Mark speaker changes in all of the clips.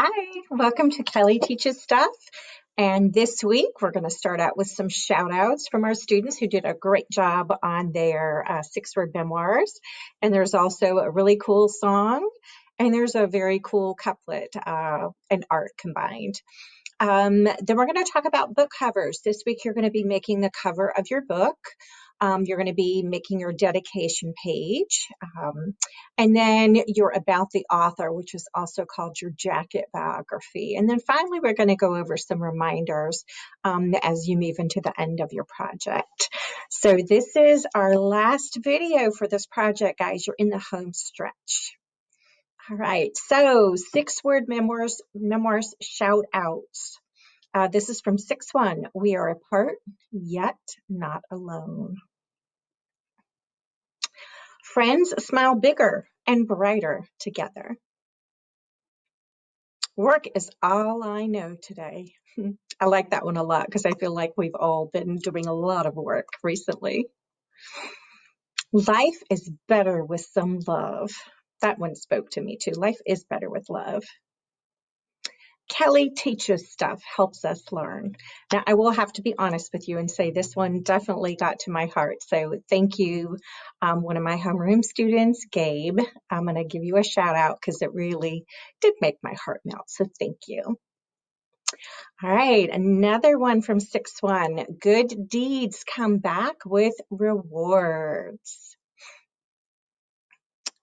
Speaker 1: Hi, welcome to Kelly Teaches Stuff. And this week, we're going to start out with some shout outs from our students who did a great job on their six-word memoirs. And there's also a really cool song, and there's a very cool couplet and art combined. Then we're going to talk about book covers. This week, you're going to be making the cover of your book. You're going to be making your dedication page. And then your about the author, which is also called your jacket biography. And then finally, we're going to go over some reminders as you move into the end of your project. So this is our last video for this project, guys. You're in the home stretch. All right, so six-word memoirs shout outs. This is from 6-1. We are apart, yet not alone. Friends smile bigger and brighter together. Work is all I know today. I like that one a lot because I feel like we've all been doing a lot of work recently. Life is better with some love. That one spoke to me too. Life is better with love. Kelly Teaches Stuff helps us learn. Now, I will have to be honest with you and say this one definitely got to my heart. So thank you, one of my homeroom students, Gabe. I'm going to give you a shout out because it really did make my heart melt. So thank you. All right, another one from 6-1. Good deeds come back with rewards.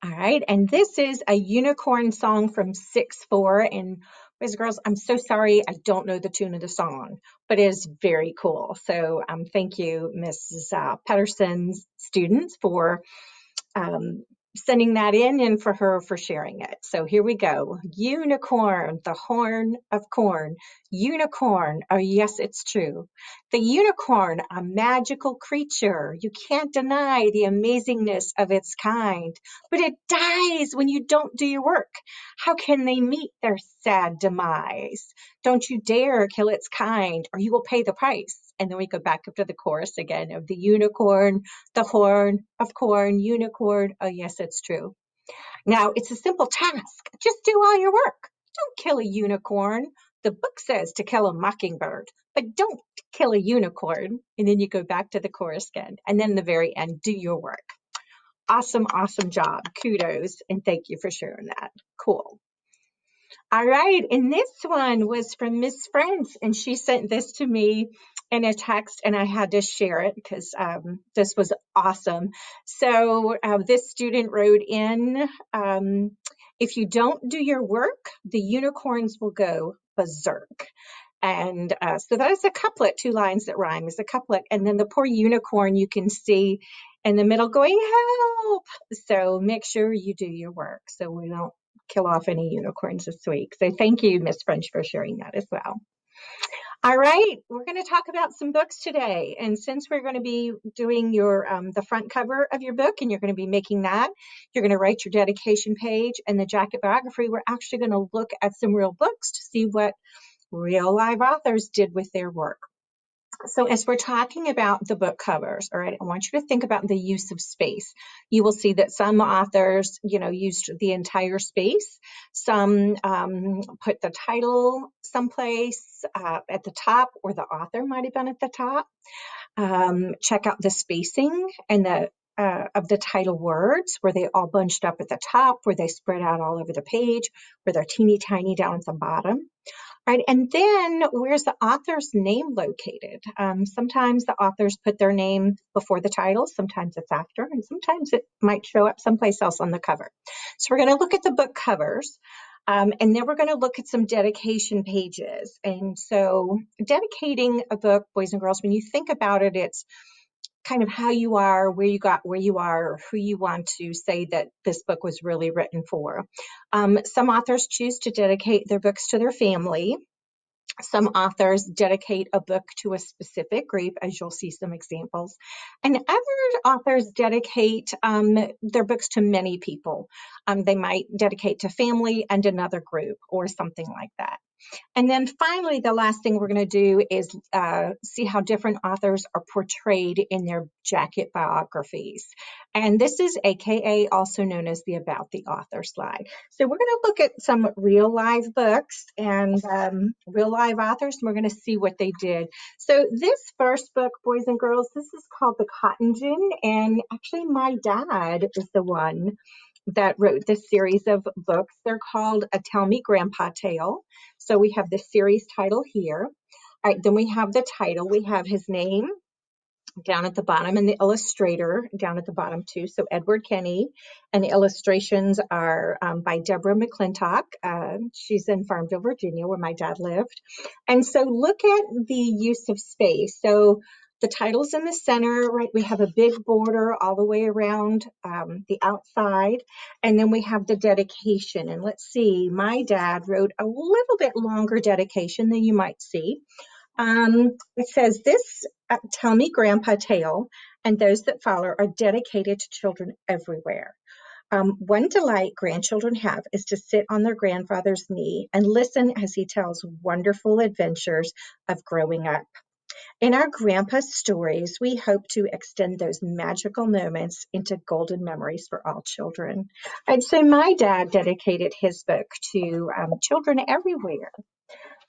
Speaker 1: All right, and this is a unicorn song from 6-4. And boys and girls, I'm so sorry I don't know the tune of the song, but it is very cool. So thank you, Mrs. Pedersen's students, for sending that in and for her for sharing it. So here we go. Unicorn, the horn of corn. Unicorn, oh yes, it's true. The unicorn, a magical creature. You can't deny the amazingness of its kind, but it dies when you don't do your work. How can they meet their sad demise? Don't you dare kill its kind, or you will pay the price. And then we go back up to the chorus again of the unicorn, the horn of corn, unicorn. Oh, yes, it's true. Now, it's a simple task. Just do all your work. Don't kill a unicorn. The book says to kill a mockingbird, but don't kill a unicorn. And then you go back to the chorus again. And then the very end, do your work. Awesome, awesome job. Kudos. And thank you for sharing that. Cool. All right, and this one was from Miss Friends, and she sent this to me in a text, and I had to share it because this was awesome. So this student wrote in, if you don't do your work, the unicorns will go berserk. And so that is a couplet, 2 lines that rhyme is a couplet. And then the poor unicorn you can see in the middle going, help. So make sure you do your work so we don't kill off any unicorns this week. So thank you, Miss French, for sharing that as well. All right, we're going to talk about some books today. And since we're going to be doing your the front cover of your book, and you're going to be making that, you're going to write your dedication page and the jacket biography. We're actually going to look at some real books to see what real live authors did with their work. So as we're talking about the book covers, all right, I want you to think about the use of space. You will see that some authors, used the entire space. Some put the title someplace at the top, or the author might have been at the top. Check out the spacing and the of the title words. Were they all bunched up at the top? Were they spread out all over the page? Were they teeny tiny down at the bottom? Right, and then where's the author's name located? Sometimes the authors put their name before the title, sometimes it's after, and sometimes it might show up someplace else on the cover. So we're going to look at the book covers, and then we're going to look at some dedication pages. And so dedicating a book, boys and girls, when you think about it, it's kind of how you are, where you are, or who you want to say that this book was really written for. Some authors choose to dedicate their books to their family. Some authors dedicate a book to a specific group, as you'll see some examples. And other authors dedicate their books to many people. They might dedicate to family and another group or something like that. And then finally, the last thing we're going to do is see how different authors are portrayed in their jacket biographies. And this is AKA also known as the About the Author slide. So we're going to look at some real live books and real live authors, and we're going to see what they did. So this first book, boys and girls, this is called The Cotton Gin. And actually, my dad is the one that wrote this series of books. They're called A Tell Me Grandpa Tale. So we have the series title here. All right, then we have the title. We have his name down at the bottom and the illustrator down at the bottom too. So Edward Kenny, and the illustrations are by Deborah McClintock. She's in Farmville, Virginia, where my dad lived. And so look at the use of space. So the title's in the center, right? We have a big border all the way around the outside. And then we have the dedication. And let's see, my dad wrote a little bit longer dedication than you might see. It says, this Tell Me Grandpa tale and those that follow are dedicated to children everywhere. One delight grandchildren have is to sit on their grandfather's knee and listen as he tells wonderful adventures of growing up. In our grandpa's stories, we hope to extend those magical moments into golden memories for all children. I'd say my dad dedicated his book to children everywhere.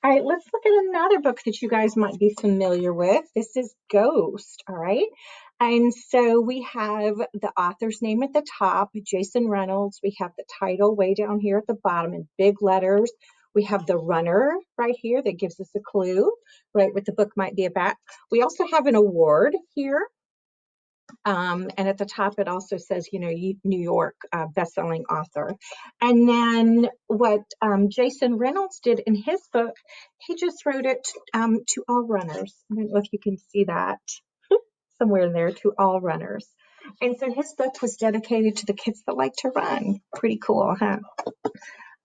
Speaker 1: All right, let's look at another book that you guys might be familiar with. This is Ghost, all right? And so we have the author's name at the top, Jason Reynolds. We have the title way down here at the bottom in big letters. We have the runner right here that gives us a clue, right, what the book might be about. We also have an award here. And at the top, it also says, New York bestselling author. And then what Jason Reynolds did in his book, he just wrote it to all runners. I don't know if you can see that somewhere in there, to all runners. And so his book was dedicated to the kids that like to run. Pretty cool, huh?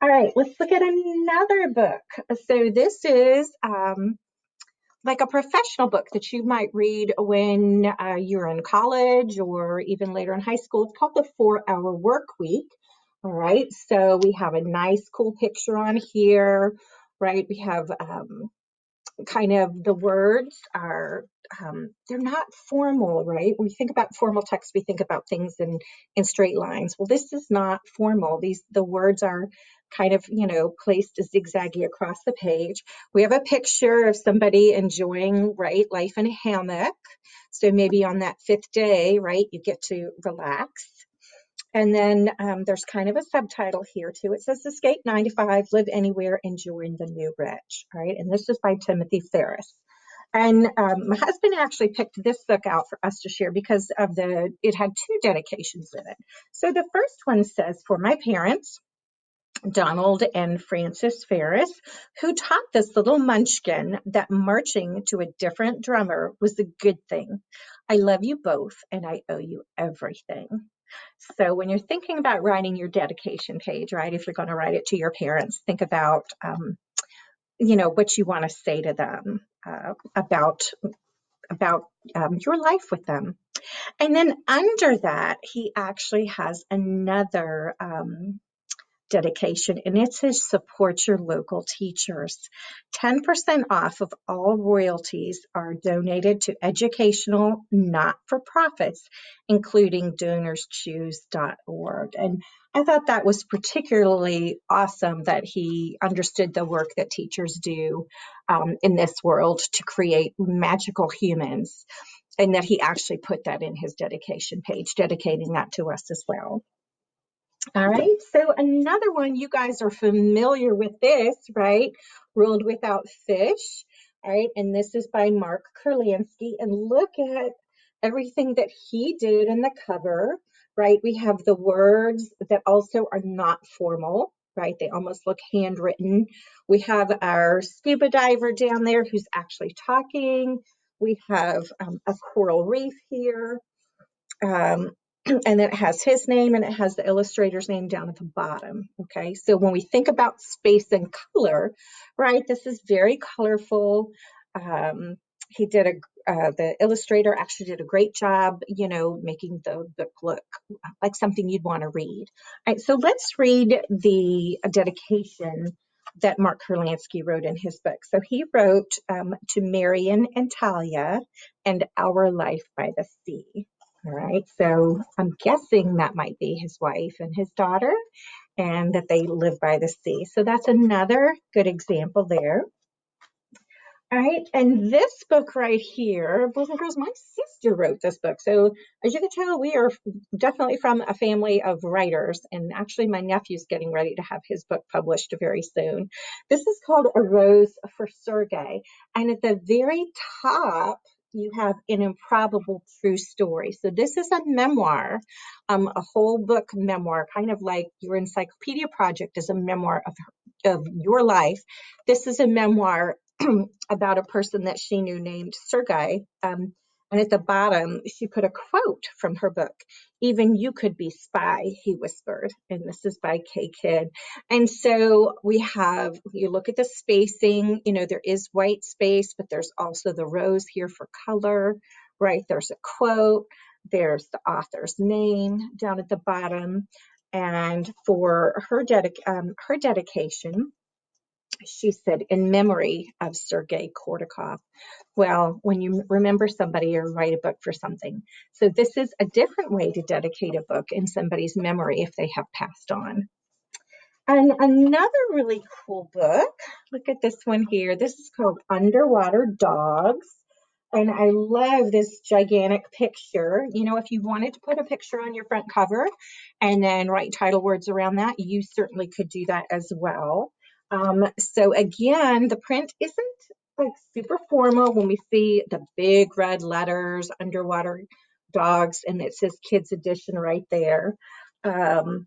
Speaker 1: All right, let's look at another book. So this is like a professional book that you might read when you're in college or even later in high school. It's called The 4-Hour Work Week. All right, so we have a nice, cool picture on here, right? We have kind of the words are, they're not formal, right? When we think about formal text, we think about things in straight lines. Well, this is not formal. The words are kind of, placed zigzaggy across the page. We have a picture of somebody enjoying, right, life in a hammock. So maybe on that 5th day, right, you get to relax. And then there's kind of a subtitle here too. It says, Escape 9 to 5, Live Anywhere, Enjoying the New Rich, right? And this is by Timothy Ferriss. And my husband actually picked this book out for us to share because it had 2 dedications in it. So the first one says, For my parents, Donald and Frances Ferris, who taught this little munchkin that marching to a different drummer was a good thing. I love you both, and I owe you everything. So when you're thinking about writing your dedication page, right, if you're going to write it to your parents, think about, what you want to say to them about your life with them. And then under that, he actually has another dedication, and it says support your local teachers. 10% off of all royalties are donated to educational not-for-profits, including DonorsChoose.org. And I thought that was particularly awesome that he understood the work that teachers do in this world to create magical humans, and that he actually put that in his dedication page, dedicating that to us as well. All right, so another one, you guys are familiar with this, right? World Without Fish, all right? And this is by Mark Kurlansky. And look at everything that he did in the cover, right? We have the words that also are not formal, right? They almost look handwritten. We have our scuba diver down there who's actually talking. We have a coral reef here. And then it has his name and it has the illustrator's name down at the bottom. Okay, so when we think about space and color, right, this is very colorful. The illustrator actually did a great job, making the book look like something you'd want to read. All right, so let's read the dedication that Mark Kurlansky wrote in his book. So he wrote To Marion and Talia and Our Life by the Sea. All right, so I'm guessing that might be his wife and his daughter, and that they live by the sea. So that's another good example there. All right, and this book right here, boys and girls, my sister wrote this book. So as you can tell, we are definitely from a family of writers, and actually my nephew's getting ready to have his book published very soon. This is called A Rose for Sergei, and at the very top, you have An Improbable True Story. So this is a memoir, a whole book memoir, kind of like your Encyclopedia project is a memoir of your life. This is a memoir about a person that she knew named Sergei. And at the bottom, she put a quote from her book. Even you could be spy, he whispered. And this is by Kay Kidd. And so you look at the spacing, there is white space, but there's also the rows here for color, right? There's a quote, there's the author's name down at the bottom. And for her dedication, she said, in memory of Sergei Kordakov. Well, when you remember somebody, you write a book for something. So this is a different way to dedicate a book in somebody's memory if they have passed on. And another really cool book, look at this one here. This is called Underwater Dogs. And I love this gigantic picture. If you wanted to put a picture on your front cover and then write title words around that, you certainly could do that as well. So again, the print isn't like super formal when we see the big red letters, Underwater Dogs, and it says Kids Edition right there. And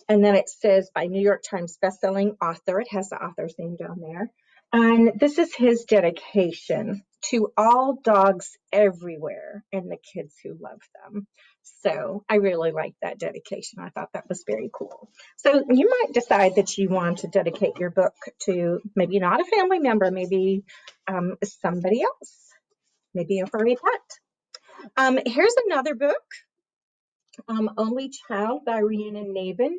Speaker 1: then it says by New York Times bestselling author. It has the author's name down there. And this is his dedication to all dogs everywhere and the kids who love them. So I really like that dedication. I thought that was very cool. So you might decide that you want to dedicate your book to maybe not a family member, maybe somebody else, maybe a furry pet. Here's another book, Only Child by Rhiannon Navin.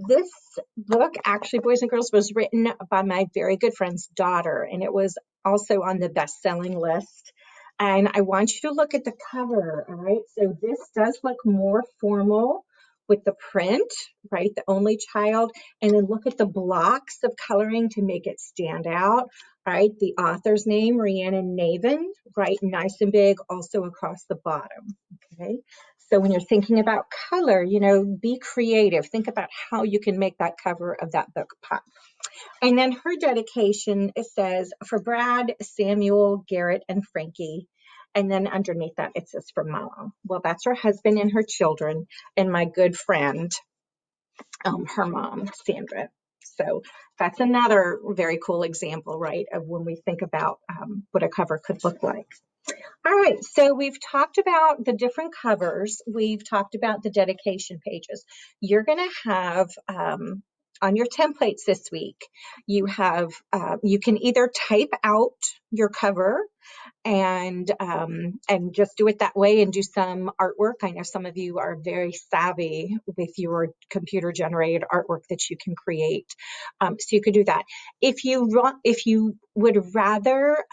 Speaker 1: This book, actually, boys and girls, was written by my very good friend's daughter, and it was also on the best-selling list. And I want you to look at the cover, all right? So this does look more formal with the print, right? The only child. And then look at the blocks of coloring to make it stand out, all right? The author's name, Rhiannon Navin, right? Nice and big, also across the bottom, okay? So when you're thinking about color, be creative. Think about how you can make that cover of that book pop. And then her dedication, it says, for Brad, Samuel, Garrett, and Frankie. And then underneath that, it says for Mama. Well, that's her husband and her children and my good friend, her mom, Sandra. So that's another very cool example, right, of when we think about what a cover could look like. All right, so we've talked about the different covers. We've talked about the dedication pages. You're going to have on your templates this week, you can either type out your cover and just do it that way and do some artwork. I know some of you are very savvy with your computer generated artwork that you can create, so you could do that. If you would rather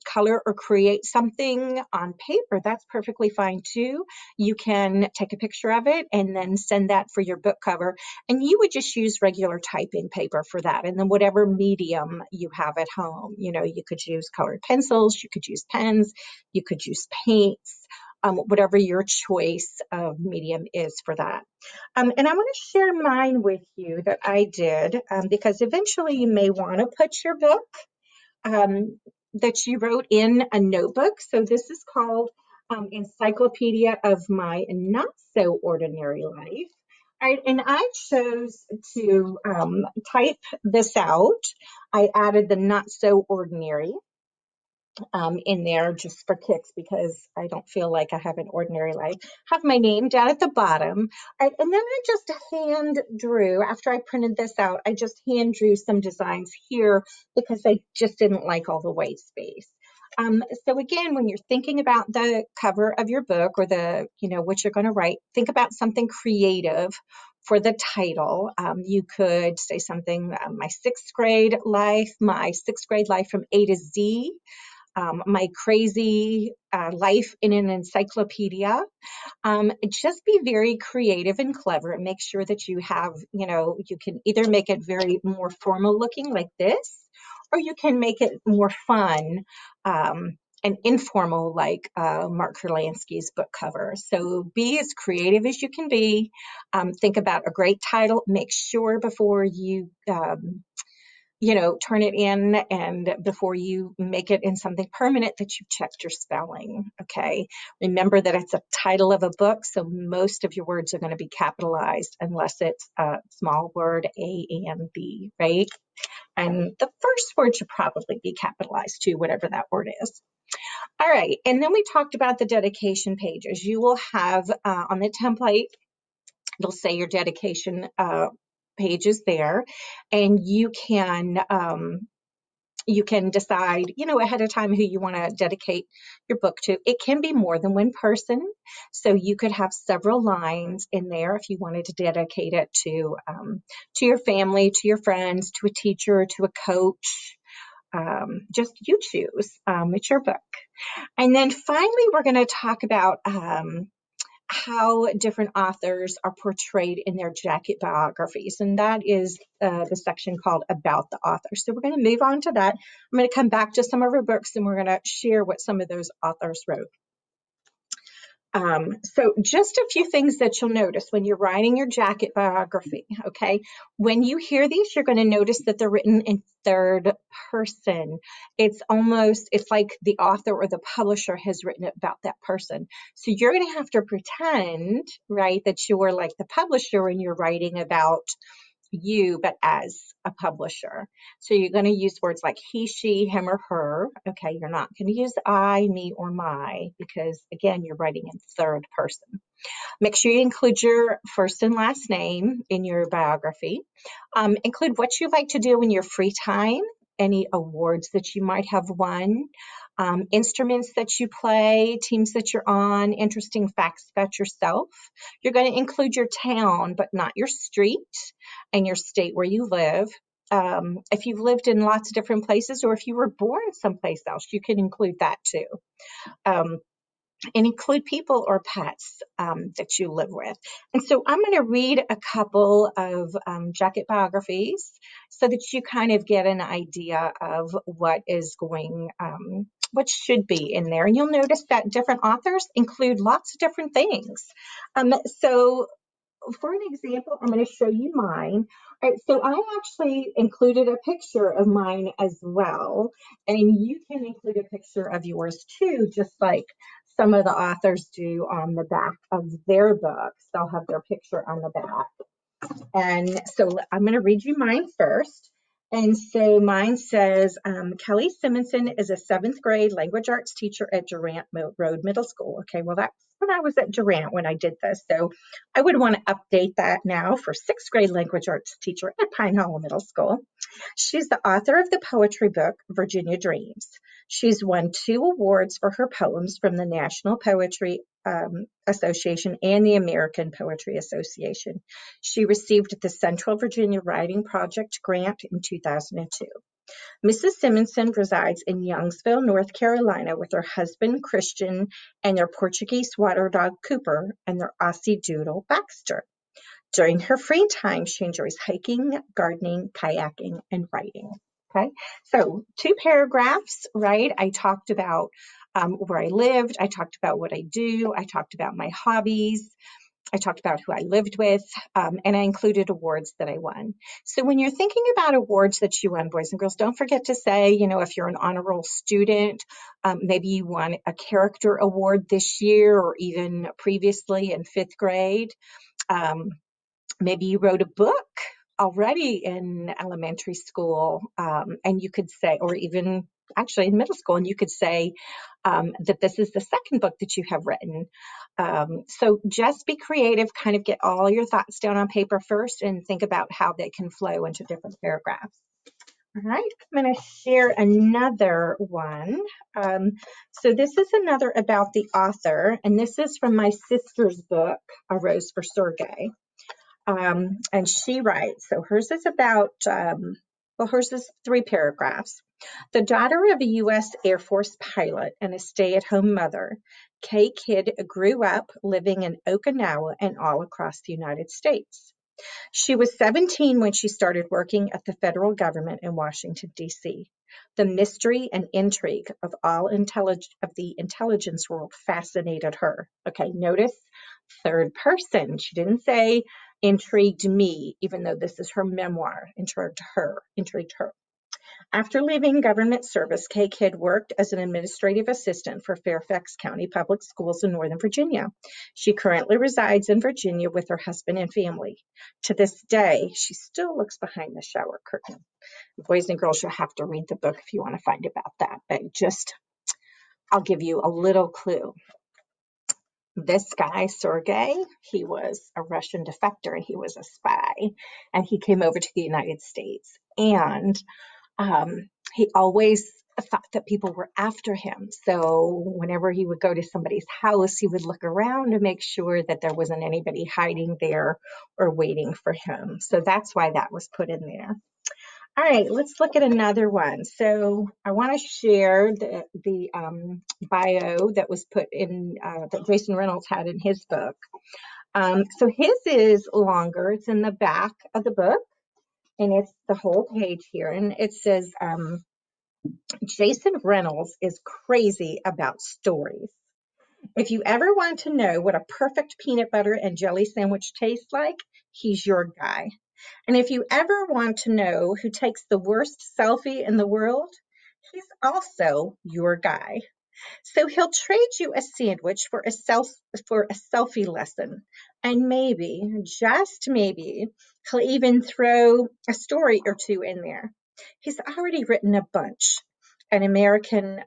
Speaker 1: color or create something on paper, that's perfectly fine too. You can take a picture of it and then send that for your book cover, and you would just use regular typing paper for that. And then whatever medium you have at home, you could use colored pencils, you could use pens, you could use paints, whatever your choice of medium is for that. And I'm going to share mine with you that I did, because eventually you may want to put your book that you wrote in a notebook. So this is called Encyclopedia of My Not So Ordinary Life. All right, and I chose to type this out. I added the not so ordinary in there just for kicks because I don't feel like I have an ordinary life. Have my name down at the bottom. All right, and then I just hand drew, after I printed this out, I just hand drew some designs here because I just didn't like all the white space. So again, when you're thinking about the cover of your book or what you're going to write, think about something creative for the title. You could say something, my sixth grade life from A to Z, my crazy life in an encyclopedia. Just be very creative and clever and make sure that you have, you can either make it very more formal looking like this, or you can make it more fun and informal like Mark Kurlansky's book cover. So be as creative as you can be. Think about a great title. Make sure before you turn it in and before you make it in something permanent that you've checked your spelling. Okay. Remember that it's a title of a book, so most of your words are going to be capitalized unless it's a small word, A and B, right? And the first word should probably be capitalized too, whatever that word is. All right. And then we talked about the dedication pages. You will have on the template, you'll say your dedication pages there, and you can decide, ahead of time who you want to dedicate your book to. It can be more than one person. So you could have several lines in there if you wanted to dedicate it to your family, to your friends, to a teacher, to a coach. Just you choose. It's your book. And then finally, we're going to talk about how different authors are portrayed in their jacket biographies. And that is the section called About the Author. So we're going to move on to that. I'm going to come back to some of our books and we're going to share what some of those authors wrote. So just a few things that you'll notice when you're writing your jacket biography, okay? When you hear these, you're going to notice that they're written in third person. It's like the author or the publisher has written about that person. So you're going to have to pretend, right, that you're like the publisher when you're writing about you, but as a publisher. So you're going to use words like he, she, him, or her. Okay, you're not going to use I, me, or my, because again, you're writing in third person. Make sure you include your first and last name in your biography. Include what you like to do in your free time, any awards that you might have won, instruments that you play, teams that you're on, interesting facts about yourself. You're going to include your town, but not your street and your state where you live. If you've lived in lots of different places or if you were born someplace else, you can include that too. And include people or pets that you live with. And so I'm going to read a couple of jacket biographies so that you kind of get an idea of what should be in there. And you'll notice that different authors include lots of different things. So for an example, I'm going to show you mine. All right, so I actually included a picture of mine as well, and you can include a picture of yours too, just like some of the authors do on the back of their books. They'll have their picture on the back. And so I'm going to read you mine first. And so mine says, Kelly Simonson is a seventh grade language arts teacher at Durant Road Middle School. Okay, well, that's when I was at Durant when I did this. So I would want to update that now for sixth grade language arts teacher at Pine Hollow Middle School. She's the author of the poetry book, Virginia Dreams. She's won 2 awards for her poems from the National Poetry Association and the American Poetry Association. She received the Central Virginia Writing Project grant in 2002. Mrs. Simonson resides in Youngsville, North Carolina with her husband, Christian, and their Portuguese water dog, Cooper, and their Aussie doodle, Baxter. During her free time, she enjoys hiking, gardening, kayaking, and writing. Okay, so 2 paragraphs, right? I talked about where I lived. I talked about what I do. I talked about my hobbies. I talked about who I lived with, and I included awards that I won. So when you're thinking about awards that you won, boys and girls, don't forget to say, if you're an honor roll student, maybe you won a character award this year or even previously in 5th grade. Maybe you wrote a book already in elementary school, and you could say, or even actually in middle school, and you could say that this is the second book that you have written. So just be creative, kind of get all your thoughts down on paper first and think about how they can flow into different paragraphs. All right, I'm going to share another one. So this is another about the author, and this is from my sister's book, A Rose for Sergei. And she writes, so hers is about, hers is 3 paragraphs. The daughter of a U.S. Air Force pilot and a stay-at-home mother, Kay Kidd grew up living in Okinawa and all across the United States. She was 17 when she started working at the federal government in Washington, D.C. The mystery and intrigue of the intelligence world fascinated her. Okay, notice third person. She didn't say intrigued me, even though this is her memoir, intrigued her. After leaving government service, Kay Kidd worked as an administrative assistant for Fairfax County Public Schools in Northern Virginia. She currently resides in Virginia with her husband and family. To this day, she still looks behind the shower curtain. Boys and girls, you'll have to read the book if you want to find about that, but I'll give you a little clue. This guy, Sergei, he was a Russian defector and he was a spy, and he came over to the United States. And he always thought that people were after him. So whenever he would go to somebody's house, he would look around to make sure that there wasn't anybody hiding there or waiting for him. So that's why that was put in there. All right, let's look at another one. So I want to share the bio that was put in, that Jason Reynolds had in his book. So his is longer. It's in the back of the book, and it's the whole page here. And it says, Jason Reynolds is crazy about stories. If you ever want to know what a perfect peanut butter and jelly sandwich tastes like, he's your guy. And if you ever want to know who takes the worst selfie in the world, he's also your guy. So he'll trade you a sandwich for a selfie lesson. And maybe, just maybe, he'll even throw a story or two in there. He's already written a bunch. An American,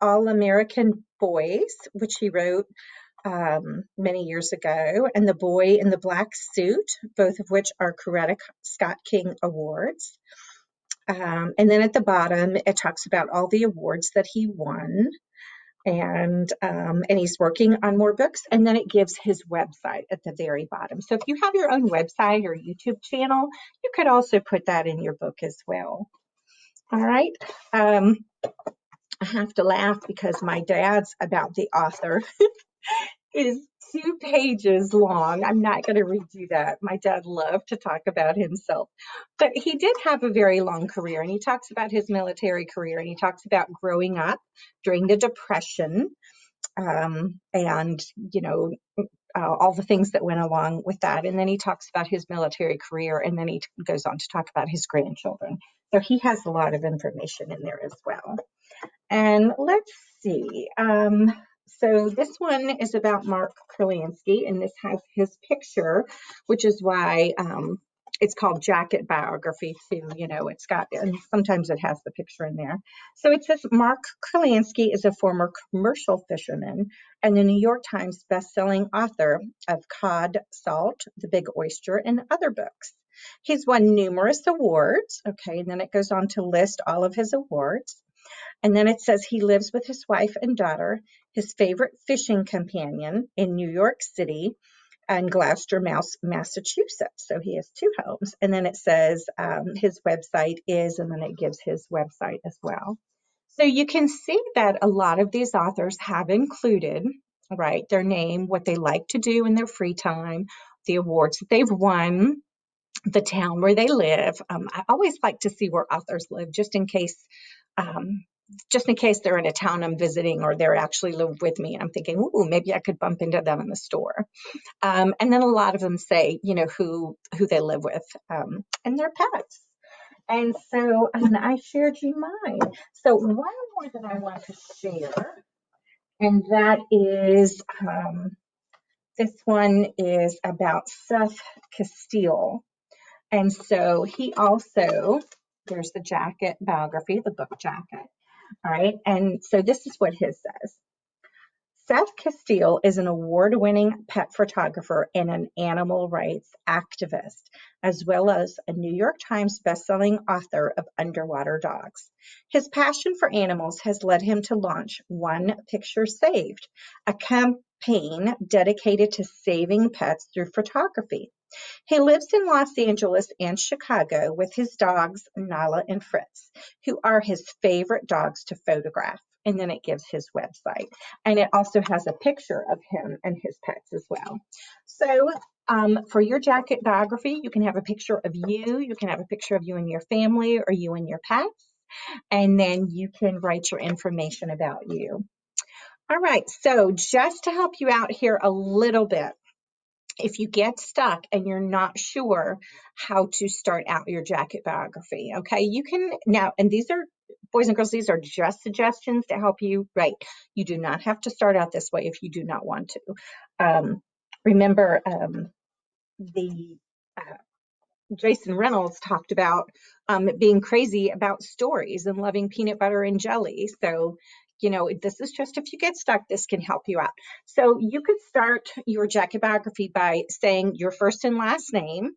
Speaker 1: All American Boys, which he wrote many years ago, and The Boy in the Black Suit, both of which are Coretta Scott King Awards. And then at the bottom, it talks about all the awards that he won. And he's working on more books, and then it gives his website at the very bottom. So if you have your own website or YouTube channel, you could also put that in your book as well. All right. I have to laugh because my dad's about the author is 2 pages long. I'm not going to read you that. My dad loved to talk about himself, but he did have a very long career, and he talks about his military career, and he talks about growing up during the Depression, and all the things that went along with that. And then he talks about his military career, and then he goes on to talk about his grandchildren. So he has a lot of information in there as well. And let's see. So this one is about Mark Kurlansky, and this has his picture, which is why it's called Jacket Biography too. It's got, and sometimes it has the picture in there. So it says Mark Kurlansky is a former commercial fisherman and the New York Times bestselling author of Cod, Salt, The Big Oyster, and other books. He's won numerous awards. Okay, and then it goes on to list all of his awards. And then it says he lives with his wife and daughter, his favorite fishing companion in New York City and Gloucester, Massachusetts. So he has 2 homes. And then it says his website is, and then it gives his website as well. So you can see that a lot of these authors have included, right, their name, what they like to do in their free time, the awards that they've won, the town where they live. I always like to see where authors live, just in case they're in a town I'm visiting or they're actually live with me. And I'm thinking, ooh, maybe I could bump into them in the store. And then a lot of them say, who they live with, and their pets. And so I shared you mine. So one more that I want to share, and that is, this one is about Seth Castile. And so he also, there's the jacket biography, the book jacket. All right. And so this is what his says. Seth Castile is an award-winning pet photographer and an animal rights activist, as well as a New York Times bestselling author of Underwater Dogs. His passion for animals has led him to launch One Picture Saved, a campaign dedicated to saving pets through photography. He lives in Los Angeles and Chicago with his dogs, Nala and Fritz, who are his favorite dogs to photograph. And then it gives his website. And it also has a picture of him and his pets as well. So for your jacket biography, you can have a picture of you. You can have a picture of you and your family or you and your pets. And then you can write your information about you. All right. So just to help you out here a little bit, if you get stuck and you're not sure how to start out your jacket biography, okay, you can now, and these are, boys and girls, these are just suggestions to help you, right? You do not have to start out this way if you do not want to. Remember, the Jason Reynolds talked about being crazy about stories and loving peanut butter and jelly. So, this is just if you get stuck, this can help you out. So you could start your jacket biography by saying your first and last name.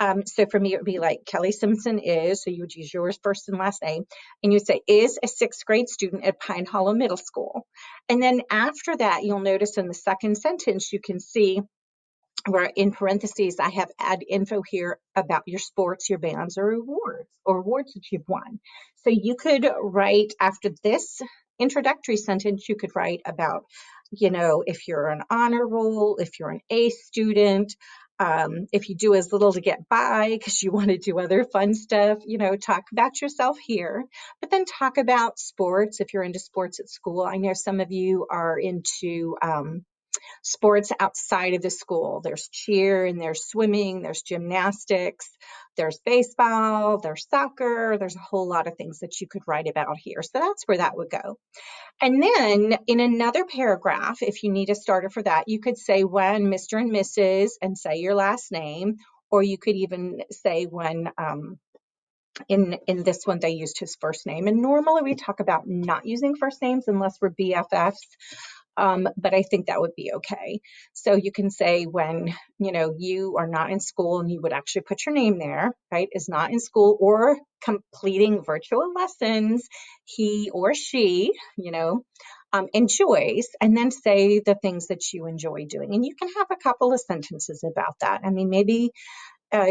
Speaker 1: So for me, it would be like Kelly Simpson is, so you would use yours first and last name, and you say, is a sixth grade student at Pine Hollow Middle School. And then after that, you'll notice in the second sentence, you can see where in parentheses, I have add info here about your sports, your bands, or awards that you've won. So you could write after this introductory sentence, you could write about, if you're an honor roll, if you're an A student, if you do as little to get by because you want to do other fun stuff, talk about yourself here, but then talk about sports if you're into sports at school. I know some of you are into sports outside of the school. There's cheer and there's swimming, there's gymnastics, there's baseball, there's soccer, there's a whole lot of things that you could write about here. So that's where that would go. And then in another paragraph, if you need a starter for that, you could say when Mr. and Mrs. and say your last name, or you could even say when in this one they used his first name. And normally we talk about not using first names unless we're BFFs. But I think that would be okay. So you can say when, you are not in school and you would actually put your name there, right, is not in school or completing virtual lessons, he or she, enjoys, and then say the things that you enjoy doing. And you can have a couple of sentences about that. I mean, maybe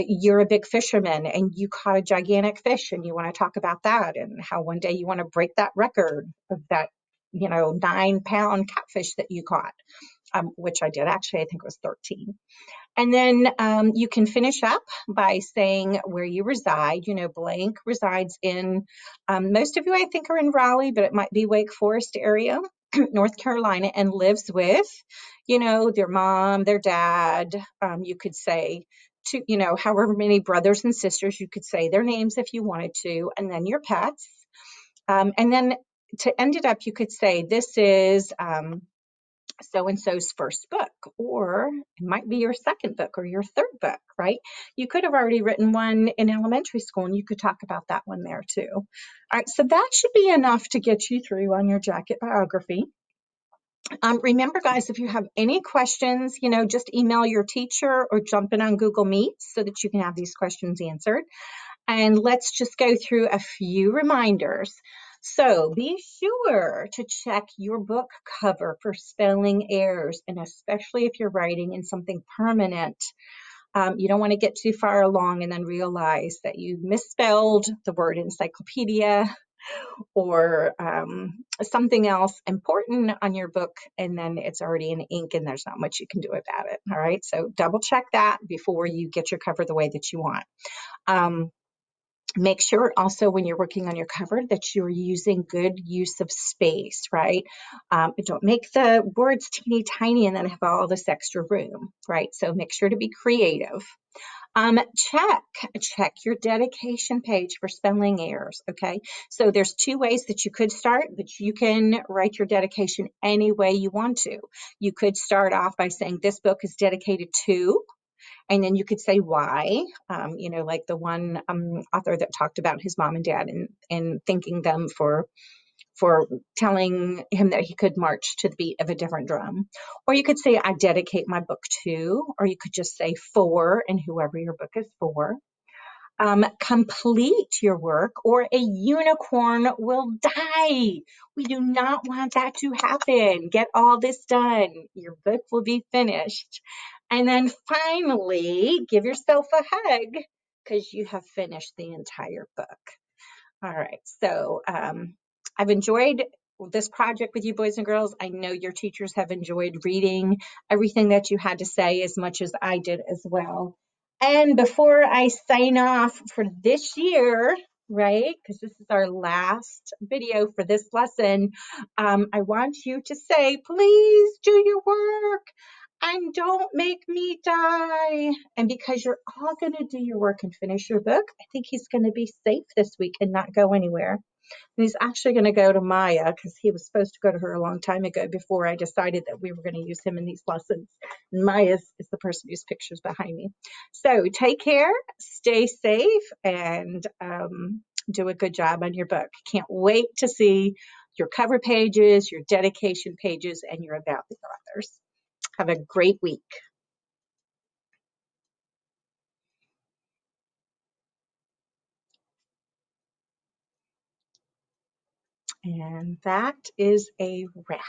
Speaker 1: you're a big fisherman and you caught a gigantic fish and you want to talk about that and how one day you want to break that record of that 9-pound catfish that you caught, which I did actually. I think it was 13. And then you can finish up by saying where you reside. Blank resides in, most of you I think are in Raleigh, but it might be Wake Forest area, North Carolina, and lives with, their mom, their dad. You could say to, however many brothers and sisters, you could say their names if you wanted to, and then your pets. And then to end it up, you could say, this is so-and-so's first book, or it might be your second book or your third book, right? You could have already written one in elementary school and you could talk about that one there too. All right, so that should be enough to get you through on your jacket biography. Remember, guys, if you have any questions, just email your teacher or jump in on Google Meet so that you can have these questions answered. And let's just go through a few reminders. So be sure to check your book cover for spelling errors, and especially if you're writing in something permanent. You don't want to get too far along and then realize that you misspelled the word encyclopedia or something else important on your book, and then it's already in ink and there's not much you can do about it. All right, so double check that before you get your cover the way that you want. Make sure also when you're working on your cover that you're using good use of space, right? Don't make the words teeny tiny and then have all this extra room, right? So make sure to be creative. Check your dedication page for spelling errors, okay? So there's two ways that you could start, but you can write your dedication any way you want to. You could start off by saying this book is dedicated to, and then you could say why, like the one author that talked about his mom and dad and thanking them for telling him that he could march to the beat of a different drum. Or you could say, I dedicate my book to, or you could just say for, and whoever your book is for. Complete your work or a unicorn will die. We do not want that to happen. Get all this done. Your book will be finished. And then finally, give yourself a hug because you have finished the entire book. All right. So I've enjoyed this project with you, boys and girls. I know your teachers have enjoyed reading everything that you had to say as much as I did as well. And before I sign off for this year, right, because this is our last video for this lesson, I want you to say, please do your work and don't make me die. And because you're all going to do your work and finish your book, I think he's going to be safe this week and not go anywhere. And he's actually going to go to Maya because he was supposed to go to her a long time ago before I decided that we were going to use him in these lessons. And Maya is the person whose picture's behind me. So take care, stay safe, and do a good job on your book. Can't wait to see your cover pages, your dedication pages, and your about the authors. Have a great week. And that is a wrap.